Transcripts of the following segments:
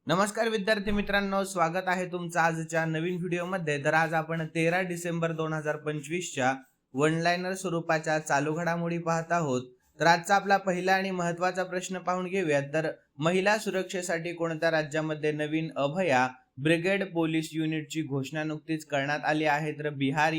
नमस्कार विद्यार्थी मित्रांनो, स्वागत आहे तुमचं आजच्या नवीन व्हिडिओमध्ये। तर आज आपण 13 डिसेंबर 2025च्या वन लाइनर स्वरूपाच्या चालू घडामोडी पाहत आहोत। तर आजचा आपला पहिला आणि महत्त्वाचा प्रश्न पाहून घेऊयात। तर महिला सुरक्षेसाठी कोणत्या राज्यामध्ये नवीन अभया ब्रिगेड पोलीस युनिटची घोषणा नुकतीच करण्यात आली आहे? तर बिहार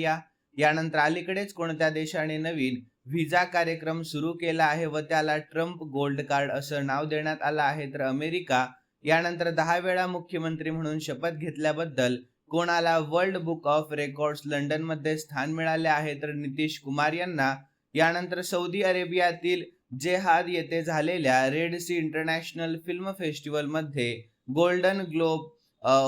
यानंतर अलीकडेच कोणत्या देशाने नवीन व्हिसा कार्यक्रम सुरू केला आहे व त्याला ट्रम्प गोल्ड कार्ड असं नाव देण्यात आलं आहे? तर अमेरिका यानंतर 10 वेळा मुख्यमंत्री म्हणून शपथ घेतल्याबद्दल कोणाला world book of records London मध्ये स्थान मिळाले आहे? तर नितीश कुमार यांना। यानंतर सौदी अरेबियातील जेहाद येथे झालेल्या Red Sea International Film Festival मध्ये गोल्डन ग्लोब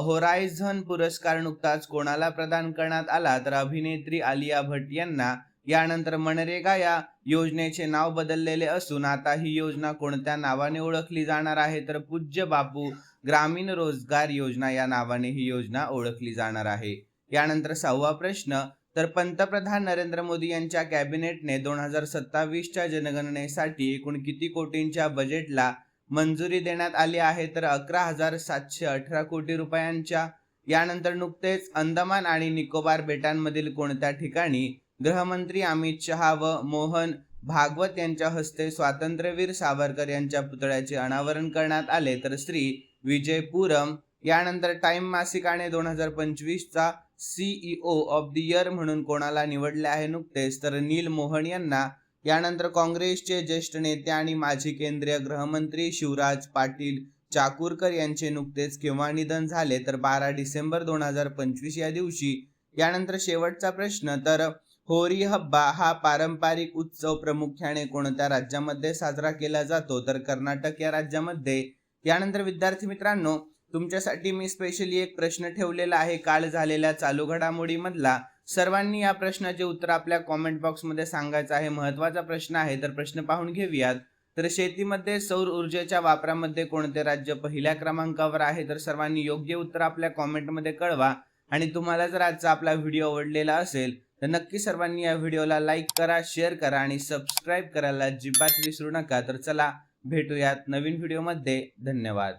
होरायझन पुरस्कार नुकताच कोणाला प्रदान करण्यात आला? तर अभिनेत्री आलिया भट्ट यांना। यानंतर मनरेगा या योजनेचे नाव बदललेले असून आता ही योजना कोणत्या नावाने ओळखली जाणार आहे? तर पूज्य बापू ग्रामीण रोजगार योजना या नावाने ही योजना ओळखली जाणार आहे। यानंतर 6वा प्रश्न, तर पंतप्रधान नरेंद्र मोदी यांच्या कॅबिनेटने 2027च्या जनगणनेसाठी एकूण किती कोटींच्या बजेटला मंजुरी देण्यात आली आहे? तर 11,718 कोटी रुपयांच्या। यानंतर नुकतेच अंदमान आणि निकोबार बेटांमधील कोणत्या ठिकाणी गृहमंत्री अमित शहा व मोहन भागवत यांच्या हस्ते स्वातंत्र्यवीर सावरकर यांच्या पुतळ्याचे अनावरण करण्यात आले? तर श्री विजयपुरम। यानंतर टाइम मासिकाने 2025चा CEO ऑफ द इयर म्हणून कोणाला निवडले आहे नुकतेच? तर नील मोहन यांना। यानंतर काँग्रेसचे ज्येष्ठ नेते आणि माजी केंद्रीय गृहमंत्री शिवराज पाटील चाकूरकर यांचे नुकतेच केव्हा निधन झाले? तर 12 डिसेंबर 2025 या दिवशी। यानंतर शेवटचा प्रश्न, तर होरी हब्बा हा पारंपरिक उत्सव प्रामुख्याने कोणत्या राज्यामध्ये साजरा केला जातो? तर कर्नाटक या राज्यामध्ये। यानंतर विद्यार्थी मित्रांनो, तुमच्यासाठी मी स्पेशली एक प्रश्न ठेवलेला आहे काल झालेल्या चालू घडामोडीमधला। सर्वांनी या प्रश्नाचे उत्तर आपल्या कमेंट बॉक्समध्ये सांगायचं आहे। महत्त्वाचा प्रश्न आहे, तर प्रश्न पाहून घेऊयात। तर शेतीमध्ये सौर ऊर्जेच्या वापरामध्ये कोणते राज्य पहिल्या क्रमांकावर आहे? तर सर्वांनी योग्य उत्तर आपल्या कमेंटमध्ये कळवा। आणि तुम्हाला जर आजचा आपला व्हिडिओ आवडलेला असेल तर नक्की सर्वांनी या व्हिडिओला लाईक करा, शेअर करा आणि सबस्क्राईब करायला अजिबात विसरू नका। तर चला भेटूयात नवीन व्हिडिओमध्ये। धन्यवाद।